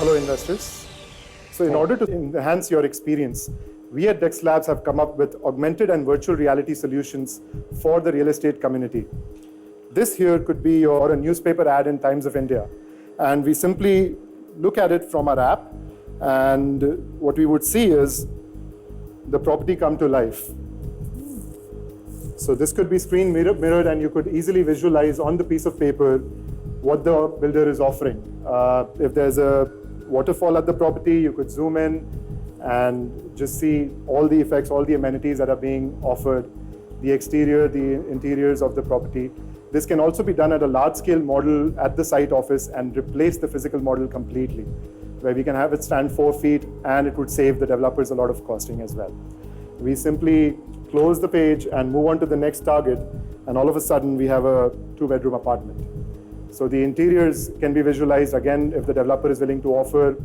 Hello investors. So in order to enhance your experience, we at Dexlabs have come up with augmented and virtual reality solutions for the real estate community. This here could be a newspaper ad in Times of India. And we simply look at it from our app, and what we would see is the property come to life. So this could be screen mirrored, and you could easily visualize on the piece of paper what the builder is offering. If there's a waterfall at the property, you could zoom in and just see all the effects, all the amenities that are being offered, the exterior, the interiors of the property. This can also be done at a large-scale model at the site office and replace the physical model completely, where we can have it stand 4 feet, and it would save the developers a lot of costing as well. We simply close the page and move on to the next target, and all of a sudden we have a 2-bedroom apartment. So the interiors can be visualized again if the developer is willing to offer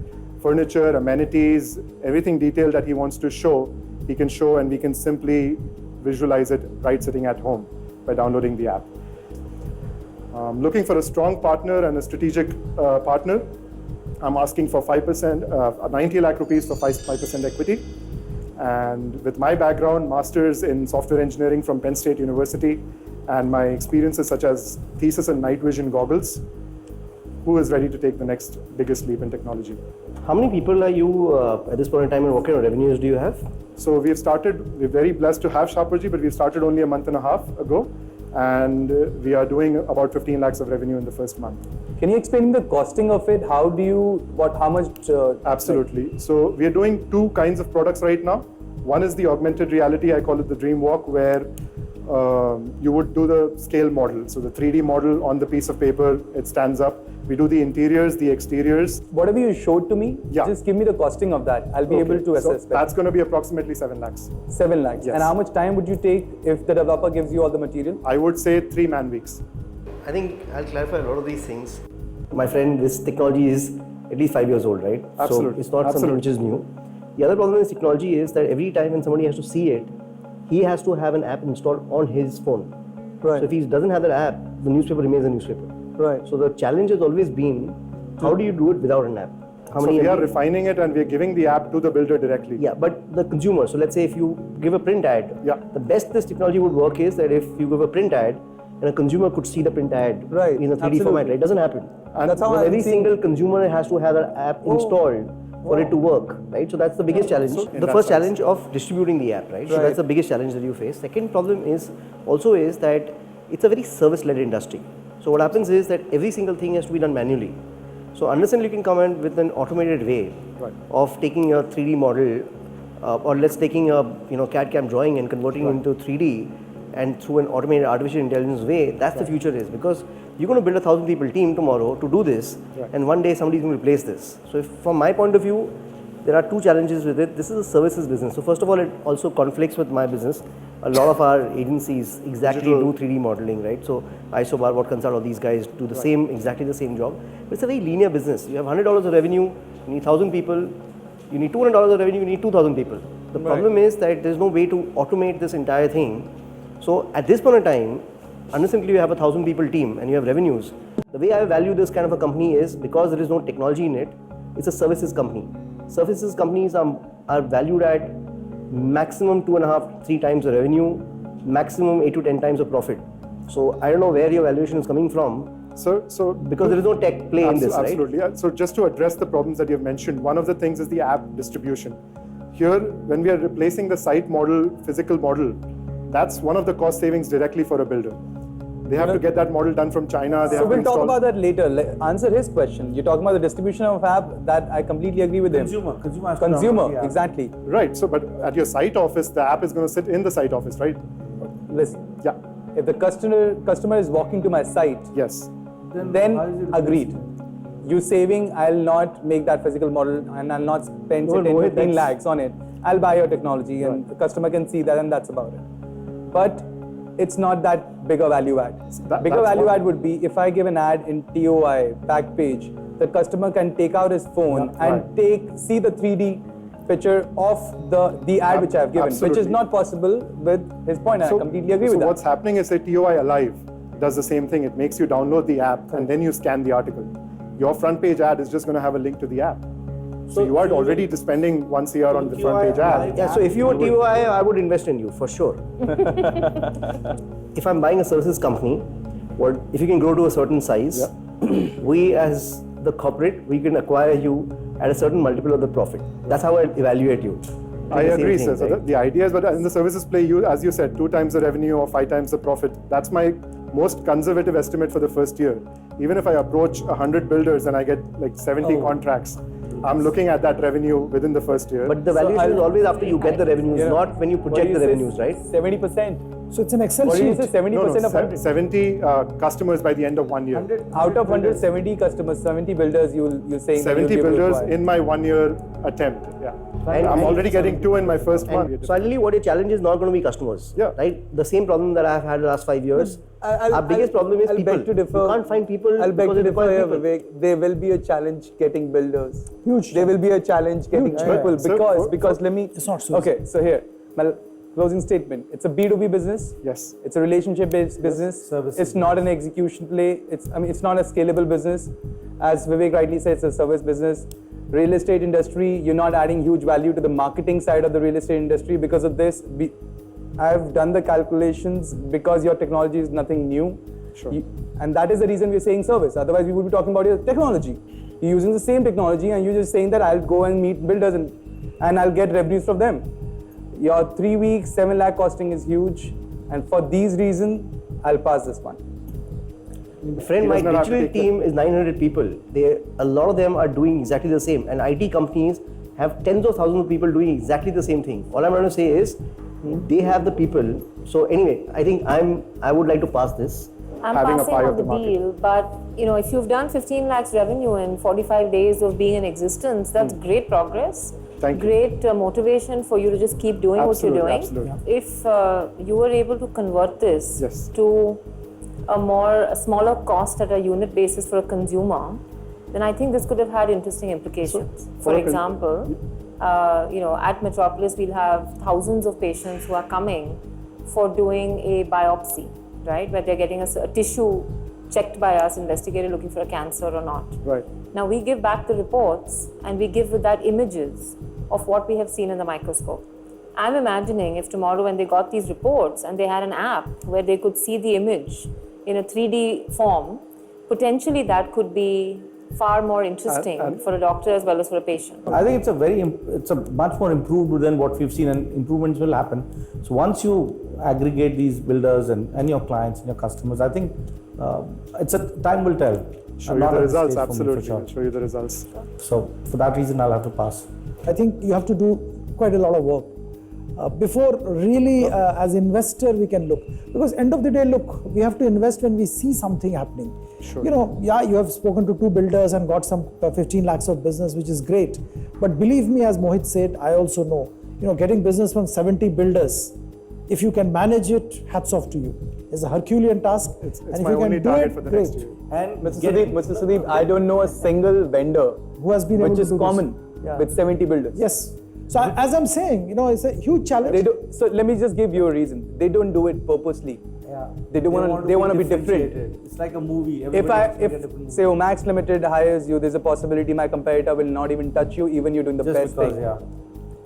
furniture, amenities, everything detailed that he wants to show, he can show, and we can simply visualize it right sitting at home by downloading the app. Looking for a strong partner and a strategic partner, I'm asking for 5%, 90 lakh rupees for 5% equity. And with my background, master's in software engineering from Penn State University, and my experiences such as thesis and night vision goggles, who is ready to take the next biggest leap in technology? How many people are you at this point in time, and what kind of revenues do you have? So we're very blessed to have Shapoorji, but we started only a month and a half ago, and we are doing about 15 lakhs of revenue in the first month. Can you explain the costing of it? How much? Absolutely. So we are doing 2 kinds of products right now. One is the augmented reality, I call it the dream walk, where you would do the scale model. So the 3D model on the piece of paper, it stands up. We do the interiors, the exteriors. Whatever you showed to me, just give me the costing of that. I'll be able to assess. So that's going to be approximately 7 lakhs. 7 lakhs. Yes. And how much time would you take if the developer gives you all the material? I would say 3 man weeks. I think I'll clarify a lot of these things. My friend, this technology is at least 5 years old, right? Absolutely. So it's not something which is new. The other problem with technology is that every time when somebody has to see it, he has to have an app installed on his phone. Right. So if he doesn't have that app, the newspaper remains a newspaper. Right. So the challenge has always been, how do you do it without an app? So we are refining it, and we are giving the app to the builder directly. Yeah, but the consumer, so let's say if you give a print ad, the best this technology would work is that if you give a print ad, and a consumer could see the print ad in a 3D format, right? It doesn't happen. And that's how every single consumer has to have an app installed for it to work, right? So that's the biggest challenge. So the first challenge of distributing the app, right? So that's the biggest challenge that you face. Second problem is that it's a very service-led industry. So what happens is that every single thing has to be done manually. So understand you can come in with an automated way of taking a 3D model, or let's taking a CAD/CAM drawing and converting it into 3D, and through an automated artificial intelligence way. That's the future is, because you're going to build a 1,000 people team tomorrow to do this, and one day somebody's going to replace this. So from my point of view, there are 2 challenges with it. This is a services business. So first of all, it also conflicts with my business. A lot of our agencies do 3D modeling, right? So ISO, What Consult, all these guys do the exactly the same job. But it's a very linear business. You have $100 of revenue, you need 1,000 people. You need $200 of revenue, you need 2,000 people. The problem is that there's no way to automate this entire thing. So at this point in time, unless you have a 1,000 people team and you have revenues, the way I value this kind of a company is because there is no technology in it, it's a services company. Services companies are valued at maximum 2.5-3 times the revenue, maximum 8 to 10 times the profit. So I don't know where your valuation is coming from. So because there is no tech play in this, right? Absolutely. So just to address the problems that you've mentioned, one of the things is the app distribution. Here, when we are replacing the site model, physical model, that's one of the cost savings directly for a builder. They have to get that model done from China. So we'll talk about that later. Answer his question. You're talking about the distribution of app. That I completely agree with him. Consumer, exactly. Right. So, but at your site office, the app is going to sit in the site office, right? Listen. Yeah. If the customer is walking to my site, then agreed. You saving, I'll not make that physical model, and I'll not spend 10-15 lakhs on it. I'll buy your technology, and the customer can see that, and that's about it. But it's not that bigger value add. Bigger value add would be if I give an ad in TOI, back page, the customer can take out his phone and see the 3D picture of the ad which I have given, which is not possible with his point. I completely agree with that. So what's happening is that TOI Alive does the same thing. It makes you download the app and then you scan the article. your front page ad is just going to have a link to the app. So you are already spending 1 CR on the front page ad. Yeah, so if you were TOI, I would invest in you for sure. If I'm buying a services company, if you can grow to a certain size, we as the corporate, we can acquire you at a certain multiple of the profit. That's how I evaluate you. I agree, sir. So the idea is, but in the services play, you, as you said, 2 times the revenue or 5 times the profit. That's my most conservative estimate for the first year. Even if I approach 100 builders and I get like 70 contracts, I'm looking at that revenue within the first year. But the valuation is always after you get the revenues, not when you project the revenues, right? 70%. So it's an Excel What sheet. did you say? 70% of 100? 70 customers by the end of 1 year. Out of 170 customers, 70 builders, you're saying 70 builders in my 1 year attempt. Yeah. And I'm already getting 2 in my first month. So ideally, what your challenge is not going to be customers, right? The same problem that I've had the last 5 years. Our biggest problem is people. Beg to differ. You can't find people. I'll beg to differ here, people. Vivek. There will be a challenge getting builders. Huge. There will be a challenge getting people because let me. It's not so. Okay, so here, my closing statement. It's a B2B business. Yes. It's a relationship-based business. Services. It's not an execution play. It's not a scalable business. As Vivek rightly said, it's a service business. Real estate industry, you're not adding huge value to the marketing side of the real estate industry. Because of this, I've done the calculations because your technology is nothing new. Sure. And that is the reason we're saying service. Otherwise, we would be talking about your technology. You're using the same technology and you're just saying that I'll go and meet builders and I'll get revenues from them. Your 3 weeks, 7 lakh costing is huge. And for these reasons, I'll pass this one. Friend, my digital team is 900 people. A lot of them are doing exactly the same. And IT companies have tens of thousands of people doing exactly the same thing. All I'm trying to say is, they have the people. So anyway, I think I would like to pass this. I'm having a passing pie on of the the market. deal, but if you've done 15 lakhs revenue in 45 days of being in existence, that's great progress. Thank you. Great motivation for you to just keep doing what you're doing. Absolutely. If you were able to convert this to a smaller cost at a unit basis for a consumer, then I think this could have had interesting implications. For example, at Metropolis, we'll have thousands of patients who are coming for doing a biopsy, right? Where they're getting a tissue checked by us, investigated, looking for a cancer or not. Right. Now we give back the reports and we give with that images of what we have seen in the microscope. I'm imagining if tomorrow when they got these reports and they had an app where they could see the image in a 3D form, potentially that could be far more interesting for a doctor as well as for a patient. I think it's a much more improved than what we've seen, and improvements will happen. So once you aggregate these builders and your clients and your customers, I think time will tell. Show you the results, absolutely. I'll show you the results. So for that reason, I'll have to pass. I think you have to do quite a lot of work before really as investor we can look, because end of the day, look, we have to invest when we see something happening. Sure. You have spoken to 2 builders and got some 15 lakhs of business, which is great. But believe me, as Mohit said, I also know, getting business from 70 builders, if you can manage it, hats off to you. It's a Herculean task. It's and if my you only can do target it, for the great. next year. And Mr. Sudeep, I don't know a single vendor Who has been able which to is do common this. with 70 builders. Yes. So as I'm saying, it's a huge challenge. So let me just give you a reason. They don't do it purposely. Yeah. They want to be different. It's like a movie. If say Omax Limited hires you, there's a possibility my competitor will not even touch you, even you're doing the best thing. Yeah.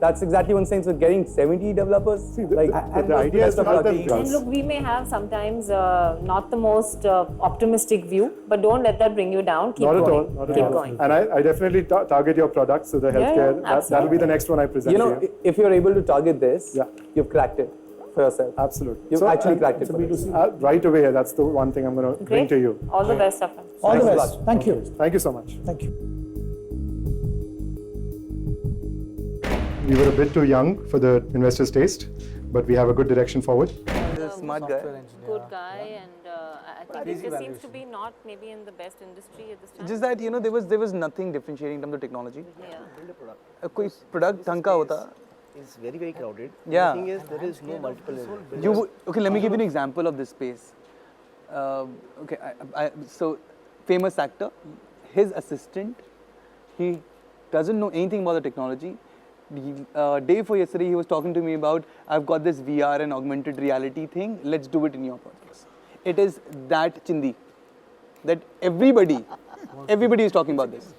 That's exactly what I'm saying. So getting 70 developers, the idea is to help them. And look, we may have sometimes not the most optimistic view, but don't let that bring you down. Keep Not going. at all. Keep going. And I definitely target your products, so the healthcare. That'll be the next one I present to you. if you're able to target this, you've cracked it for yourself. Absolutely. You've actually cracked it. Right away, that's the one thing I'm going to bring to you. All the best, Afan. All the Thanks a best. lot. Thank you. Thank you so much. Thank you. We were a bit too young for the investors' taste, but we have a good direction forward. This smart guy. Good guy, and I think it just seems to be not maybe in the best industry at this time. Just that there was nothing differentiating in terms of technology. Yeah. कोई product ढंग का होता. It's very, very crowded. Yeah. The thing is, there is no multiple. Okay, let me give you an example of this space. So famous actor, his assistant, he doesn't know anything about the technology. Day before yesterday, he was talking to me about, I've got this VR and augmented reality thing. Let's do it in your projects. It is that chindi, that everybody Everybody is talking about this.